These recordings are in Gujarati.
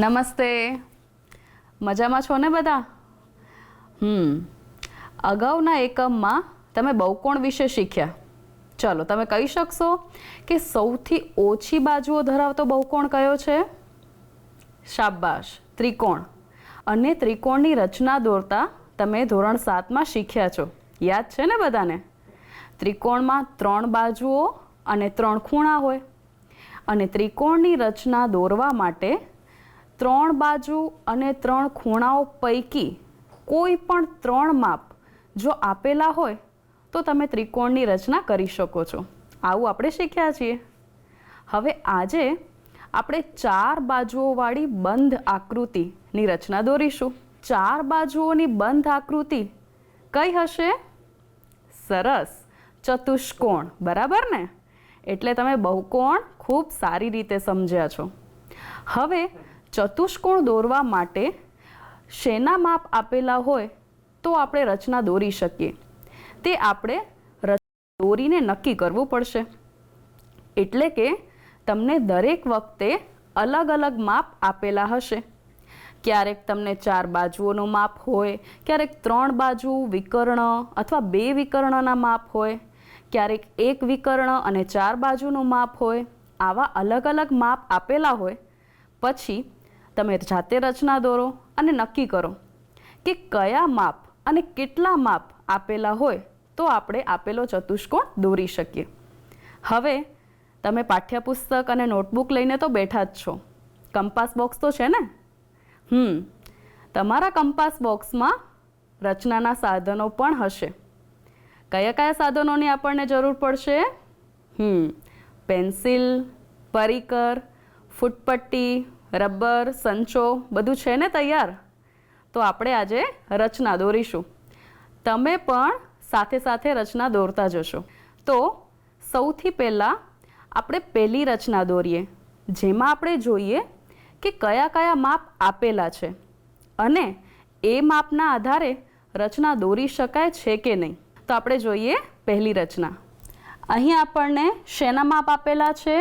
નમસ્તે, મજામાં છો ને બધા? અગાઉના એકમમાં તમે બહુકોણ વિશે શીખ્યા. ચલો, તમે કહી શકશો કે સૌથી ઓછી બાજુઓ ધરાવતો બહુકોણ કયો છે? શાબાશ, ત્રિકોણ. અને ત્રિકોણની રચના દોરતા તમે ધોરણ 7માં શીખ્યા છો, યાદ છે ને બધાને? ત્રિકોણમાં 3 બાજુઓ અને 3 ખૂણા હોય, અને ત્રિકોણની રચના દોરવા માટે 3 બાજુ અને 3 ખૂણાઓ પૈકી કોઈ પણ 3 માપ જો આપેલા હોય તો તમે ત્રિકોણની રચના કરી શકો છો. આવું આપણે શીખ્યા છીએ. હવે આજે આપણે 4 બાજુઓવાળી બંધ આકૃતિની રચના દોરીશું. 4 બાજુઓની બંધ આકૃતિ કઈ હશે? સરસ, ચતુષ્કોણ. બરાબર ને? એટલે તમે બહુકોણ ખૂબ સારી રીતે સમજ્યા છો. હવે ચતુષ્કોણ દોરવા માટે શેના માપ આપેલા હોય તો આપણે રચના દોરી શકીએ, તે આપણે રચના દોરીને નક્કી કરવું પડશે. એટલે કે તમને દરેક વખતે અલગ અલગ માપ આપેલા હશે. ક્યારેક તમને 4 બાજુઓનું માપ હોય, ક્યારેક 3 બાજુ વિકર્ણ અથવા 2 વિકર્ણના માપ હોય, ક્યારેક 1 વિકર્ણ અને 4 બાજુનું માપ હોય. આવા અલગ અલગ માપ આપેલા હોય પછી તમે જાતે રચના દોરો અને નક્કી કરો કે કયા માપ અને કેટલા માપ આપેલા હોય તો આપણે આપેલો ચતુષ્કોણ દોરી શકીએ. હવે તમે પાઠ્યપુસ્તક અને નોટબુક લઈને તો બેઠા જ છો. કંપાસ બોક્સ તો છે ને? તમારા કંપાસ બોક્સમાં રચનાના સાધનો પણ હશે. કયા કયા સાધનોની આપણને જરૂર પડશે? પેન્સિલ, પરિકર, ફૂટપટ્ટી, રબર, સંચો, બધું છે ને તૈયાર? તો આપણે આજે રચના દોરીશું. તમે પણ સાથે સાથે રચના દોરતા જશો. તો સૌથી પહેલાં આપણે પહેલી રચના દોરીએ, જેમાં આપણે જોઈએ કે કયા કયા માપ આપેલા છે અને એ માપના આધારે રચના દોરી શકાય છે કે નહીં. તો આપણે જોઈએ પહેલી રચના. અહીં આપણને શેના માપ આપેલા છે?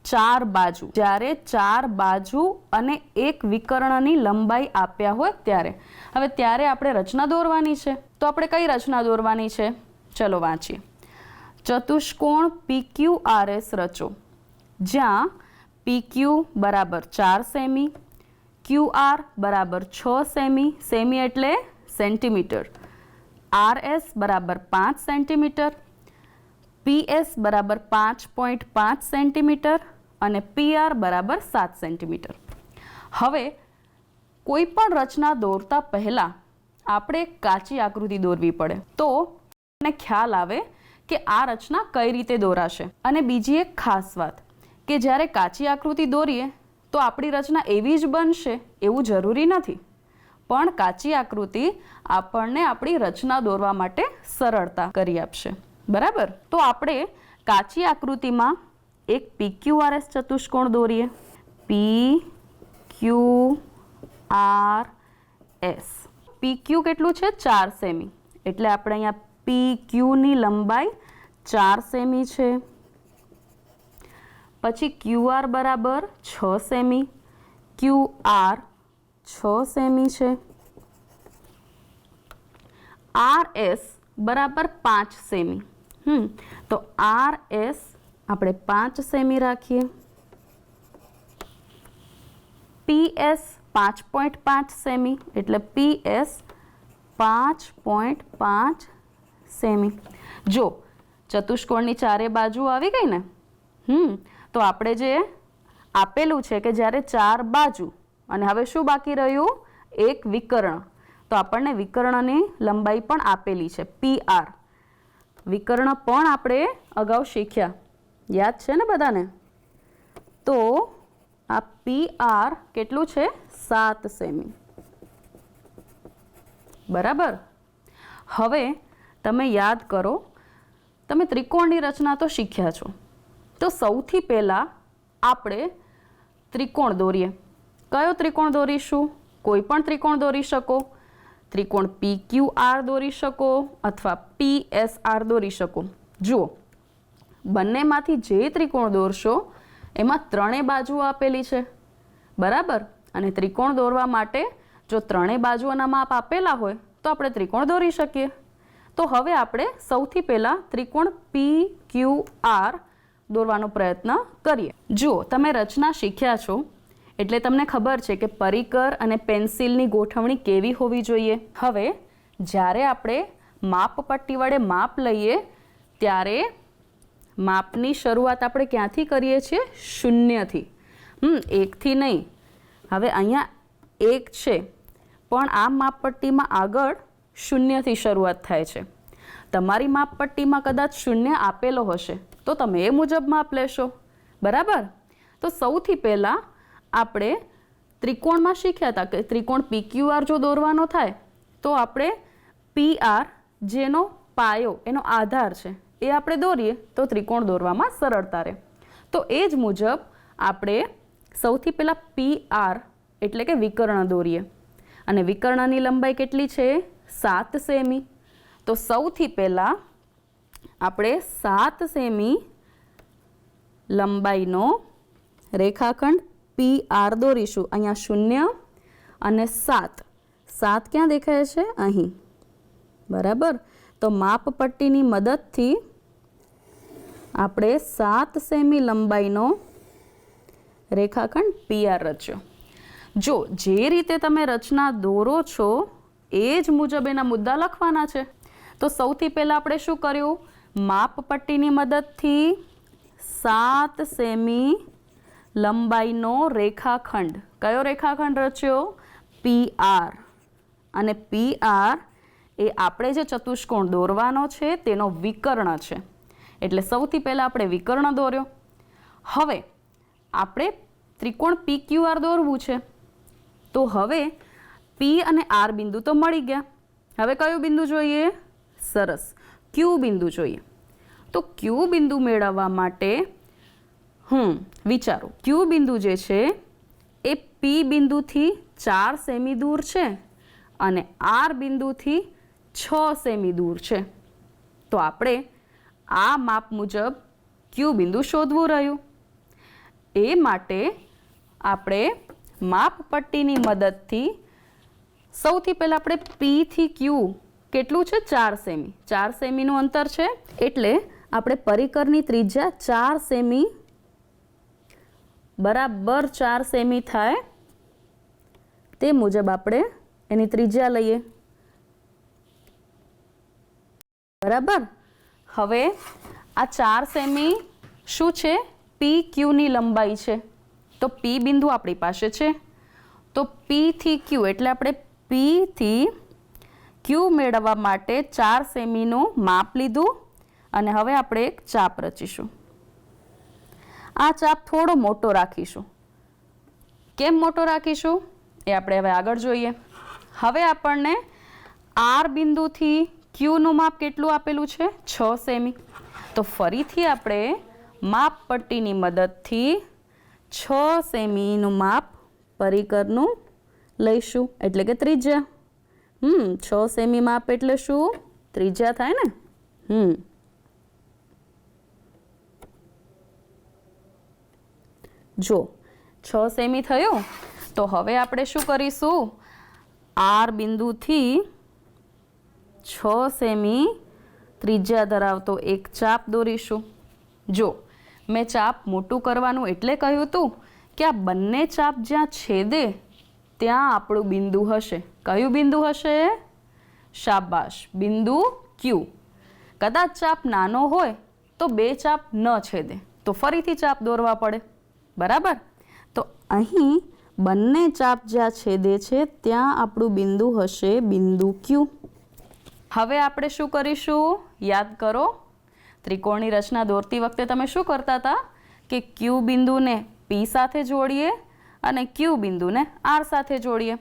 4 બાજુ. જ્યારે 4 બાજુ અને 1 વિકર્ણની લંબાઈ આપ્યા હોય ત્યારે. હવે ત્યારે આપણે રચના દોરવાની છે. તો આપણે કઈ રચના દોરવાની છે? ચલો વાંચીએ. ચતુષ્કોણ PQRS રચો, જ્યાં PQ બરાબર 4 સેમી, QR બરાબર 6 સેમી, સેમી એટલે સેન્ટીમીટર, RS બરાબર 5 સેન્ટીમીટર, PS બરાબર 5.5 સેન્ટીમીટર અને PR બરાબર 7 સેન્ટીમીટર. હવે કોઈ પણ રચના દોરતા પહેલાં આપણે કાચી આકૃતિ દોરવી પડે તો આપણને ખ્યાલ આવે કે આ રચના કઈ રીતે દોરાશે. અને બીજી એક ખાસ વાત કે જ્યારે કાચી આકૃતિ દોરીએ તો આપણી રચના એવી જ બનશે એવું જરૂરી નથી, પણ કાચી આકૃતિ આપણને આપણી રચના દોરવા માટે સરળતા કરી આપશે. બરાબર? તો આપણે કાચી આકૃતિમાં એક PQRS ચતુષ્કોણ દોરીએ. PQRS. PQ કેટલું છે? 4 સેમી. એટલે આપણે અહીંયા PQની લંબાઈ 4 સેમી છે. પછી QR બરાબર 6 સેમી, QR 6 સેમી છે. RS બરાબર 5 સેમી. તો RS આપણે 5 સેમી રાખીએ. PS 5.5 સેમી એટલે PS 5.5 સેમી. જો ચતુષ્કોણની ચારે બાજુ આવી ગઈ ને, તો આપણે જે આપેલું છે કે જ્યારે 4 બાજુ અને હવે શું બાકી રહ્યું? 1 વિકર્ણ. તો આપણને વિકર્ણની લંબાઈ પણ આપેલી છે, PR. વિકર્ણ પણ આપણે અગાઉ શીખ્યા, યાદ છે ને બધાને? તો આ PR કેટલું છે? 7 સેમી. બરાબર? હવે તમે યાદ કરો, તમે ત્રિકોણની રચના તો શીખ્યા છો. તો સૌથી પહેલાં આપણે ત્રિકોણ દોરીએ. કયો ત્રિકોણ દોરીશું? કોઈ પણ ત્રિકોણ દોરી શકો. ત્રિકોણ PQR દોરી શકો અથવા PSR દોરી શકો. જુઓ, બંનેમાંથી જે ત્રિકોણ દોરશો એમાં 3 બાજુઓ આપેલી છે. બરાબર? અને ત્રિકોણ દોરવા માટે જો ત્રણેય બાજુઓના માપ આપેલા હોય તો આપણે ત્રિકોણ દોરી શકીએ. તો હવે આપણે સૌથી પહેલાં ત્રિકોણ PQR દોરવાનો પ્રયત્ન કરીએ. જુઓ, તમે રચના શીખ્યા છો એટલે તમને ખબર છે કે પરિકર અને પેન્સિલની ગોઠવણી કેવી હોવી જોઈએ. હવે જ્યારે આપણે માપપટ્ટી વડે માપ લઈએ ત્યારે માપની શરૂઆત આપણે ક્યાંથી કરીએ છીએ? શૂન્યથી. 1થી નહીં. હવે અહીંયા 1 છે પણ આ માપપટ્ટીમાં આગળ શૂન્યથી શરૂઆત થાય છે. તમારી માપપટ્ટીમાં કદાચ શૂન્ય આપેલો હશે તો તમે એ મુજબ માપ લેશો. બરાબર? તો સૌથી પહેલાં આપણે ત્રિકોણમાં શીખ્યા હતા કે ત્રિકોણ PQR જો દોરવાનો થાય તો આપણે PR જેનો પાયો એનો આધાર છે એ આપણે દોરીએ તો ત્રિકોણ દોરવામાં સરળતા રહે. તો એ જ મુજબ આપણે સૌથી પહેલાં PR એટલે કે વિકર્ણ દોરીએ અને વિકર્ણની લંબાઈ કેટલી છે? 7 સેમી. તો સૌથી પહેલાં આપણે 7 સેમી લંબાઈનો રેખાખંડ PR દોરીશું. અહીંયા 0 અને 7. 7 ક્યાં દેખાય છે? અહીં. બરાબર? તો માપપટ્ટીની મદદથી આપણે 7 સેમી લંબાઈનો રેખાખંડ PR રચ્યો. જો જે રીતે તમે રચના દોરો છો એ જ મુજબ એના મુદ્દા લખવાના છે. તો સૌથી પહેલાં આપણે શું કર્યું? માપપટ્ટીની મદદથી 7 સેમી લંબાઈનો રેખાખંડ. કયો રેખાખંડ રચ્યો? PR. અને PR એ આપણે જે ચતુષ્કોણ દોરવાનો છે તેનો વિકર્ણ છે. એટલે સૌથી પહેલાં આપણે વિકર્ણ દોર્યો. હવે આપણે ત્રિકોણ PQR દોરવું છે તો હવે P અને R બિંદુ તો મળી ગયા. હવે કયું બિંદુ જોઈએ? સરસ, Q બિંદુ જોઈએ. તો Q બિંદુ મેળવવા માટે વિચારો, Q બિંદુ જે છે એ P બિંદુથી 4 સેમી દૂર છે અને R બિંદુથી 6 સેમી દૂર છે. તો આપણે આ માપ મુજબ Q બિંદુ શોધવું રહ્યું. એ માટે આપણે માપપટ્ટીની મદદથી સૌથી પહેલાં આપણે P થી Q કેટલું છે? 4 સેમી. 4 સેમીનું અંતર છે એટલે આપણે પરિકરની ત્રિજ્યા 4 સેમી બરાબર 4 સેમી થાય તે મુજબ આપણે એની ત્રિજ્યા લઈએ. બરાબર? હવે આ 4 સેમી શું છે? PQની લંબાઈ છે. તો P બિંદુ આપણી પાસે છે. તો P થી Q એટલે આપણે P થી Q મેળવવા માટે 4 સેમીનું માપ લીધું અને હવે આપણે એક ચાપ રચીશું. આ ચાપ થોડો મોટો રાખીશું. કેમ મોટો રાખીશું એ આપણે હવે આગળ જોઈએ. હવે આપણને R બિંદુથી Qનું માપ કેટલું આપેલું છે? 6 સેમી. તો ફરીથી આપણે માપપટ્ટીની મદદથી 6 સેમીનું માપ પરિકરનું લઈશું એટલે કે ત્રિજ્યા. 6 સેમી માપ એટલે શું? ત્રિજ્યા થાય ને. જો 6 સેમી થયું તો હવે આપણે શું કરીશું? R બિંદુથી 6 સેમી ત્રિજ્યા ધરાવતો એક ચાપ દોરીશું. જો મેં ચાપ મોટું કરવાનું એટલે કહ્યું હતું કે આ બંને ચાપ જ્યાં છેદે ત્યાં આપણું બિંદુ હશે. કયું બિંદુ હશે? શાબાશ, બિંદુ Q. કદાચ ચાપ નાનો હોય તો બે ચાપ ન છેદે તો ફરીથી ચાપ દોરવા પડે. બરાબર? તો અહીં બંને ચાપ જ્યાં છેદે છે ત્યાં આપણું બિંદુ હશે બિંદુ Q. હવે આપણે શું કરીશું? યાદ કરો, ત્રિકોણની રચના દોરતી વખતે તમે શું કરતા હતા કે Q બિંદુને P સાથે જોડીએ અને Q બિંદુને R સાથે જોડીએ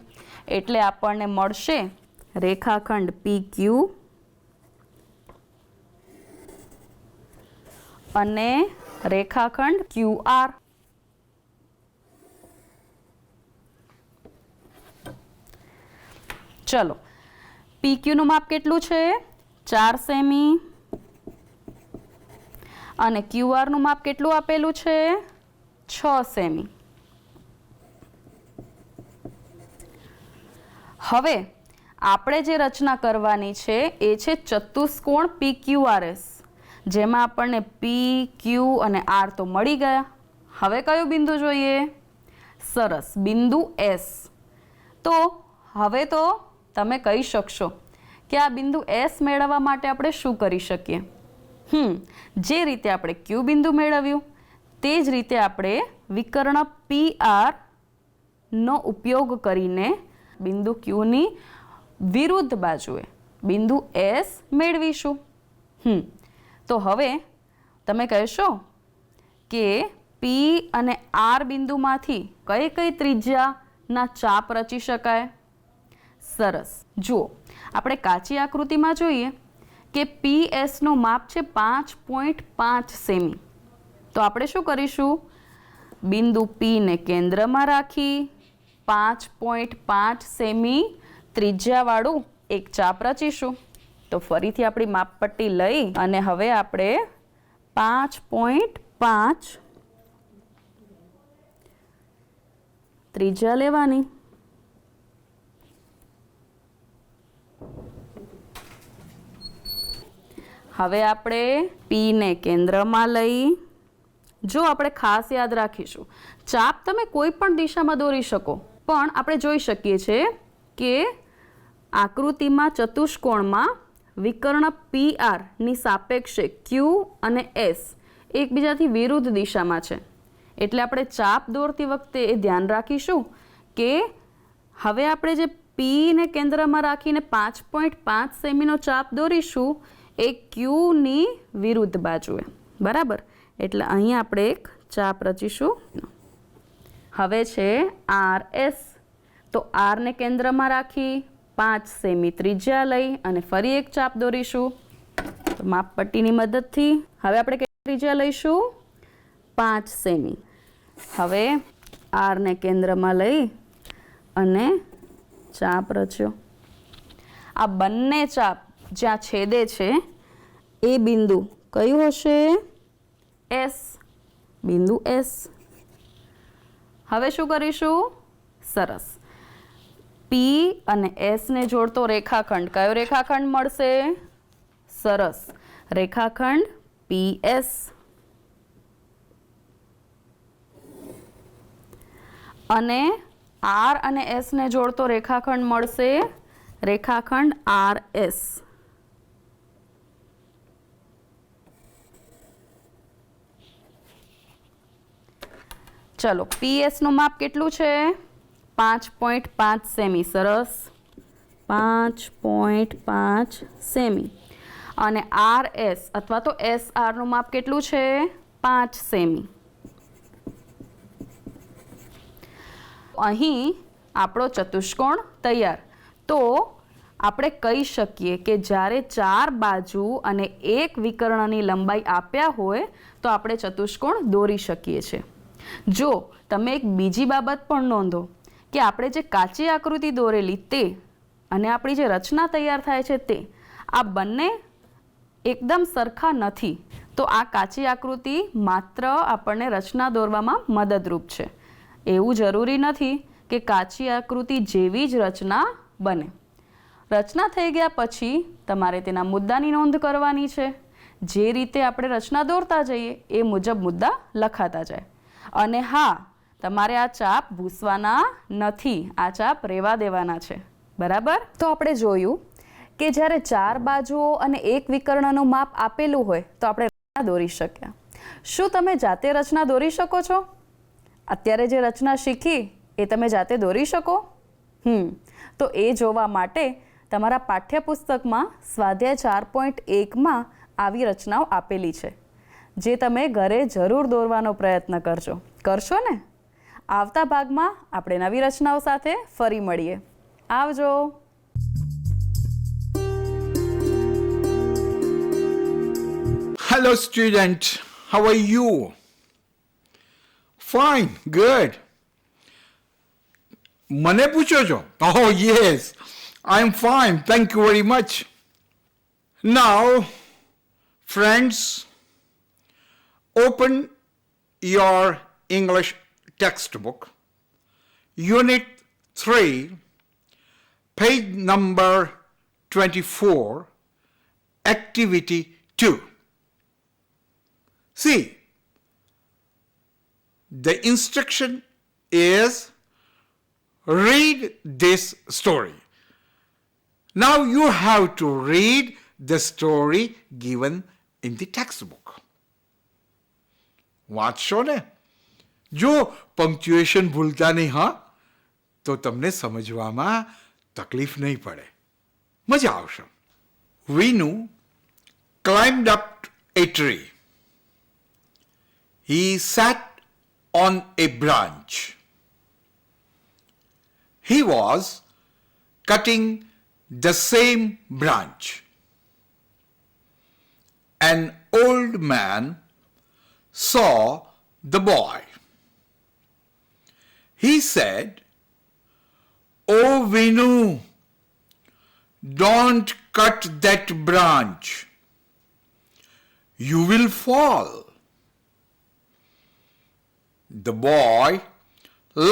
એટલે આપણને મળશે રેખાખંડ PQ અને રેખાખંડ QR. ચલો, PQનું માપ કેટલું છે? 4 સેમી અને QRનું માપ કેટલું આપેલું છે? 6 સેમી. હવે આપણે જે રચના કરવાની છે એ છે ચતુષ્કોણ PQRS, જેમાં આપણને P, Q અને R તો મળી ગયા. હવે કયું બિંદુ જોઈએ? સરસ, બિંદુ S. તો હવે તો તમે કહી શકશો કે આ બિંદુ S મેળવવા માટે આપણે શું કરી શકીએ? જે રીતે આપણે Q બિંદુ મેળવ્યું તે જ રીતે આપણે વિકર્ણ PR નો ઉપયોગ કરીને બિંદુ Qની વિરુદ્ધ બાજુએ બિંદુ S મેળવીશું. તો હવે તમે કહેશો કે P અને R બિંદુમાંથી કઈ કઈ ત્રિજ્યાના ચાપ રચી શકાય? સરસ, જુઓ આપણે કાચી આકૃતિમાં જોઈએ કે PS નું માપ છે 5.5 સેમી. તો આપણે શું કરીશું? બિંદુ P ને કેન્દ્રમાં રાખી 5.5 સેમી ત્રિજ્યાવાળું એક ચાપ રચીશું. તો ફરીથી આપણી માપપટ્ટી લઈ અને હવે આપણે 5.5 ત્રિજ્યા લેવાની. હવે આપણે P ને કેન્દ્રમાં લઈ, જો આપણે ખાસ યાદ રાખીશું, ચાપ તમે કોઈ પણ દિશામાં દોરી શકો, પણ આપણે જોઈ શકીએ છીએ કે આકૃતિમાં ચતુષ્કોણમાં વિકર્ણ PR ની સાપેક્ષે Q અને S એકબીજાથી વિરુદ્ધ દિશામાં છે. એટલે આપણે ચાપ દોરતી વખતે એ ધ્યાન રાખીશું કે હવે આપણે જે P ને કેન્દ્રમાં રાખીને 5.5 સેમીનો ચાપ દોરીશું એ Qની વિરુદ્ધ બાજુએ, બરાબર? એટલે અહીં આપણે એક ચાપ રચીશું. હવે છે RS. તો R ને કેન્દ્રમાં રાખી 5 સેમી ત્રિજ્યા લઈ અને ફરી એક ચાપ દોરીશું. તો માપપટ્ટીની મદદથી હવે આપણે કેટલી ત્રિજ્યા લઈશું? 5 સેમી. હવે R ને કેન્દ્રમાં લઈ અને ચાપ રચ્યો. આ બંને ચાપ જ્યાં છેદે છે એ બિંદુ કયું હશે? S. બિંદુ S. હવે શું કરીશું? સરસ, P અને S ને જોડતો રેખાખંડ કયો રેખાખંડ મળશે? સરસ, રેખાખંડ PS. અને R અને S ને જોડતો રેખાખંડ મળશે રેખાખંડ RS. ચલો, PS નું માપ કેટલું છે? 5.5 સેમી. સરસ, 5.5 સેમી. અને RS અથવા તો SR નું માપ કેટલું છે? 5 સેમી. અહીં આપણો ચતુષ્કોણ તૈયાર. તો આપણે કહી શકીએ કે જ્યારે 4 બાજુ અને એક વિકર્ણની લંબાઈ આપ્યા હોય તો આપણે ચતુષ્કોણ દોરી શકીએ છીએ. જો તમે એક બીજી બાબત પણ નોંધો કે આપણે જે કાચી આકૃતિ દોરેલી તે અને આપણી જે રચના તૈયાર થાય છે તે આ બંને એકદમ સરખા નથી. તો આ કાચી આકૃતિ માત્ર આપણને રચના દોરવામાં મદદરૂપ છે. એવું જરૂરી નથી કે કાચી આકૃતિ જેવી જ રચના બને. રચના થઈ ગયા પછી તમારે તેના મુદ્દાની નોંધ કરવાની છે. જે રીતે આપણે રચના દોરતા જઈએ એ મુજબ મુદ્દા લખાતા જાય. અને હા, તમારે આ ચાપ ભૂસવાના નથી, આ ચાપ રહેવા દેવાના છે, બરાબર? તો આપણે જોયું કે જ્યારે 4 બાજુઓ અને એક વિકર્ણનું માપ આપેલું હોય તો આપણે રચના દોરી શક્યા. શું તમે જાતે રચના દોરી શકો છો? અત્યારે જે રચના શીખી એ તમે જાતે દોરી શકો? તો એ જોવા માટે તમારા પાઠ્યપુસ્તકમાં સ્વાધ્યાય 4.1માં આવી રચનાઓ આપેલી છે, જે તમે ઘરે જરૂર દોરવાનો પ્રયત્ન કરશો ને? આવતા ભાગમાં આપણે નવી રચનાઓ સાથે ફરી મળીએ. આવજો. Hello student, how are you? Fine, good. મને પૂછો છો? Oh yes, I'm fine, thank you very much. Now, friends, open your English textbook, Unit 3, page number 24, activity 2. See, the instruction is read this story. Now you have to read the story given in the textbook. વાંચશો ને જો પંક્ચ્યુએશન ભૂલતા નહીં હા તો તમને સમજવામાં તકલીફ નહીં પડે, મજા આવશે. Vinu climbed up a tree. He sat on a branch. He was cutting the same branch. An old man saw the boy. He said, "Oh Vinu, don't cut that branch. You will fall." The boy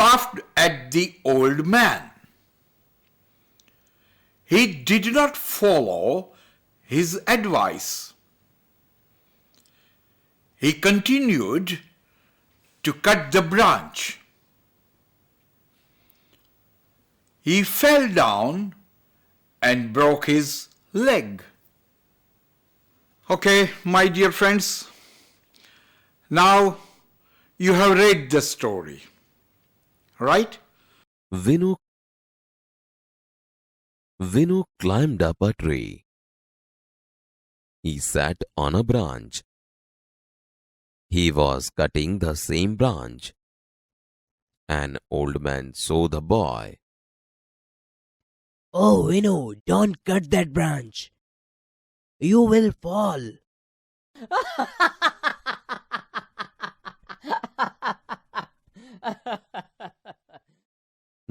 laughed at the old man. He did not follow his advice. He continued to cut the branch. He fell down and broke his leg. Okay, my dear friends, now you have read the story, right? Vinu climbed up a tree. He sat on a branch. He was cutting the same branch. An old man saw the boy. "Oh, Vinu, don't cut that branch. You will fall."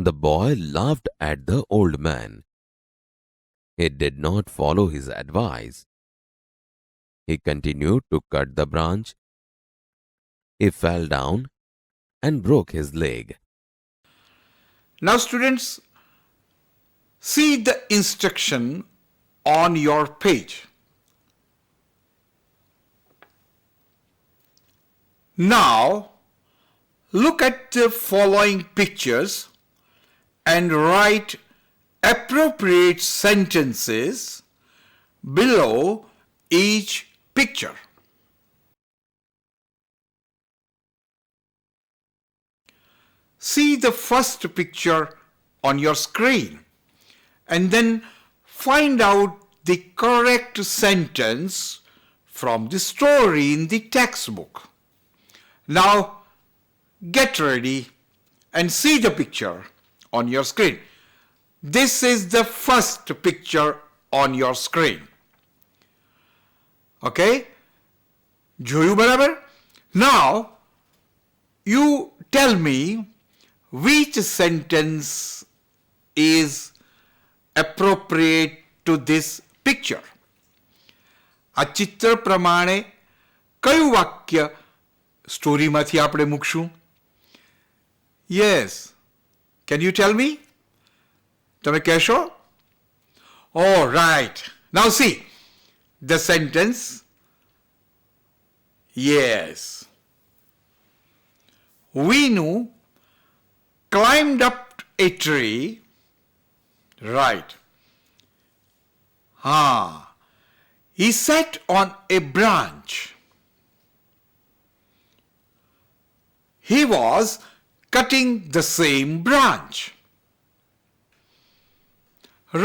The boy laughed at the old man. He did not follow his advice. He continued to cut the branch. He fell down and broke his leg. Now students, see the instruction on your page. Now look at the following pictures and write appropriate sentences below each picture. See the first picture on your screen and then find out the correct sentence from the story in the textbook. Now get ready and see the picture on your screen. This is the first picture on your screen. Okay? જોયું બરાબર? Now you tell me which sentence is appropriate to this picture. આ ચિત્ર પ્રમાણે કયું વાક્ય સ્ટોરીમાંથી આપણે મૂકશું? Yes. Can you tell me? તમે કહેશો? Oh, right. Now see the sentence. Yes. Vinu climbed up a tree. Right. He sat on a branch. He was cutting the same branch.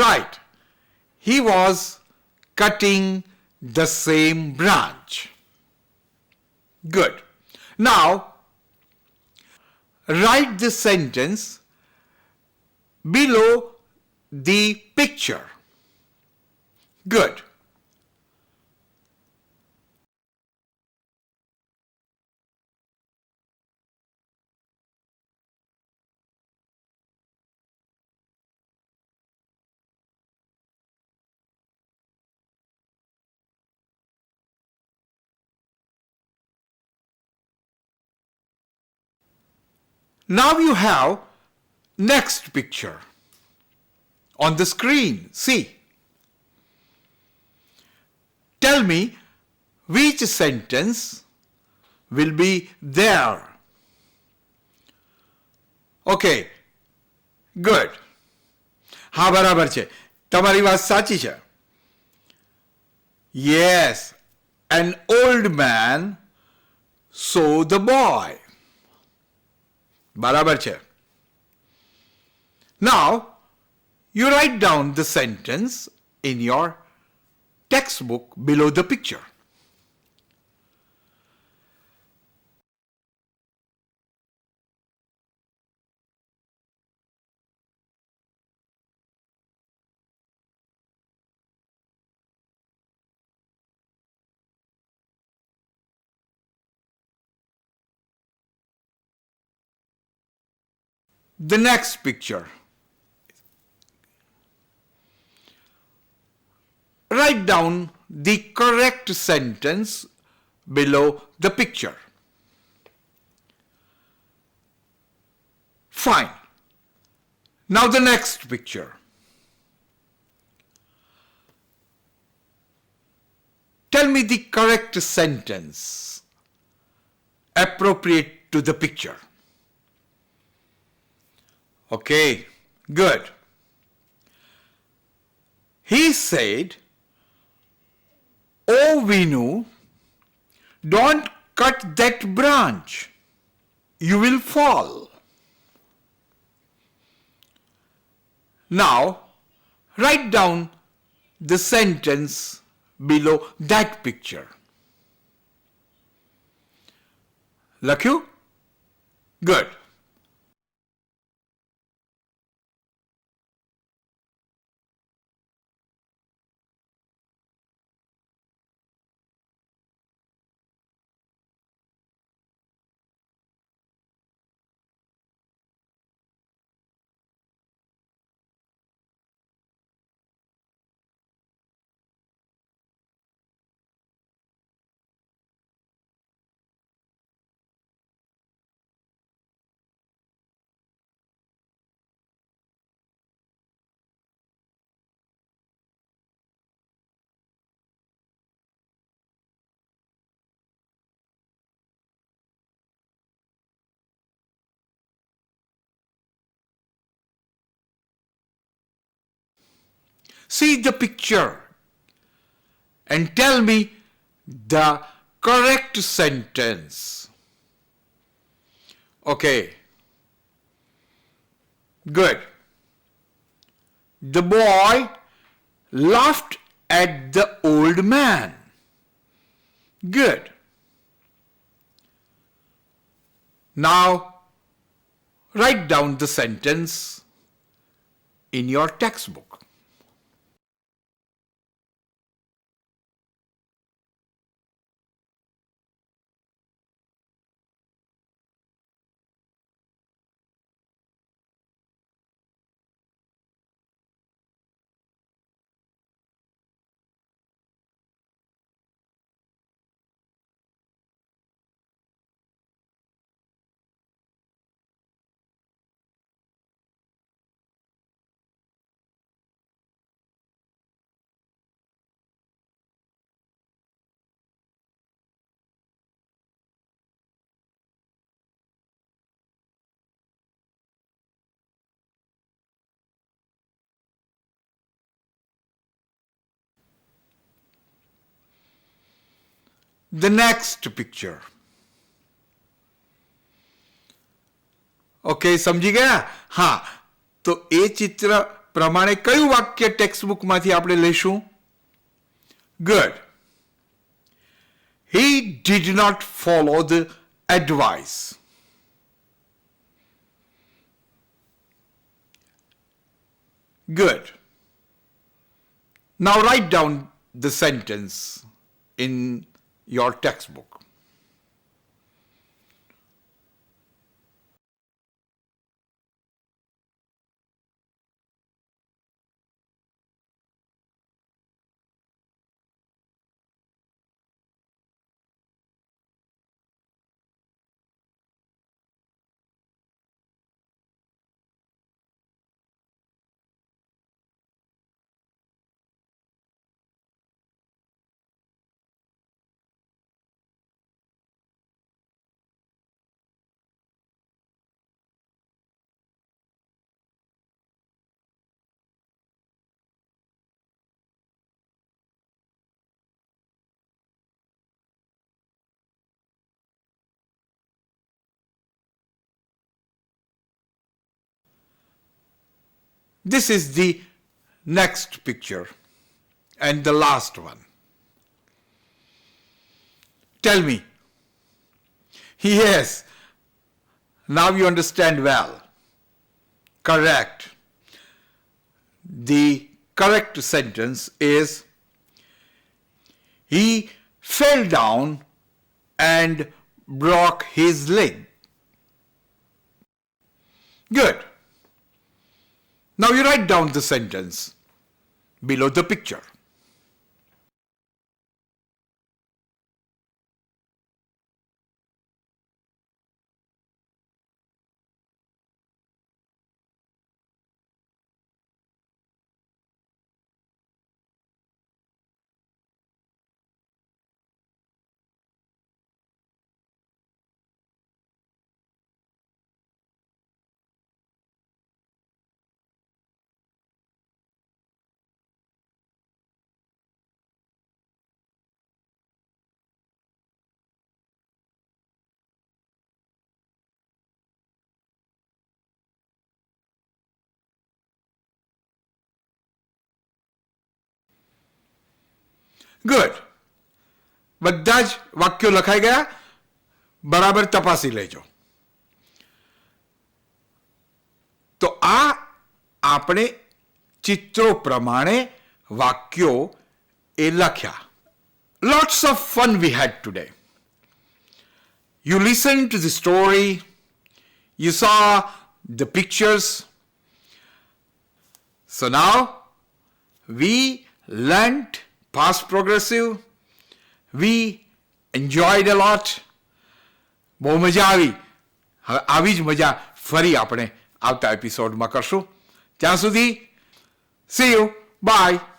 Right. He was cutting the same branch. Good. Now, write the sentence below the picture. Good. Now you have next picture on the screen. See. Tell me which sentence will be there. Okay, good. હા બરાબર છે. તમારી વાત સાચી છે. Yes, an old man saw the boy. બરાબર છે. Now, you write down the sentence in your textbook below the picture. The next picture. Write down the correct sentence below the picture. Fine. Now the next picture. Tell me the correct sentence appropriate to the picture. Okay, good. He said, "Oh, Vinu, don't cut that branch. You will fall." Now, write down the sentence below that picture. લખ્યું? Good. See the picture and tell me the correct sentence. Okay. Good. The boy laughed at the old man. Good. Now, write down the sentence in your textbook. The next picture. Okay, સમજી ગયા? હા, તો એ ચિત્ર પ્રમાણે કયું વાક્ય ટેક્સ્ટબુકમાંથી આપણે લઈશું? Good. He did not follow the advice. Good. Now write down the sentence in your textbook. This is the next picture and the last one. Tell me. Yes, now you understand well. Correct. The correct sentence is, he fell down and broke his leg. Good. Now you write down the sentence below the picture. Good. બધા જ વાક્યો લખાઈ ગયા? બરાબર તપાસી લેજો. તો આ આપણે ચિત્રો પ્રમાણે વાક્યો એ લખ્યા. Lots of fun we had today. You listened to the story, you saw the pictures. So now we learnt past progressive. We enjoyed a lot. બહુ મજા આવી. હવે આવી જ મજા ફરી આપણે આવતા એપિસોડમાં કરશું. ત્યાં સુધી see you. Bye.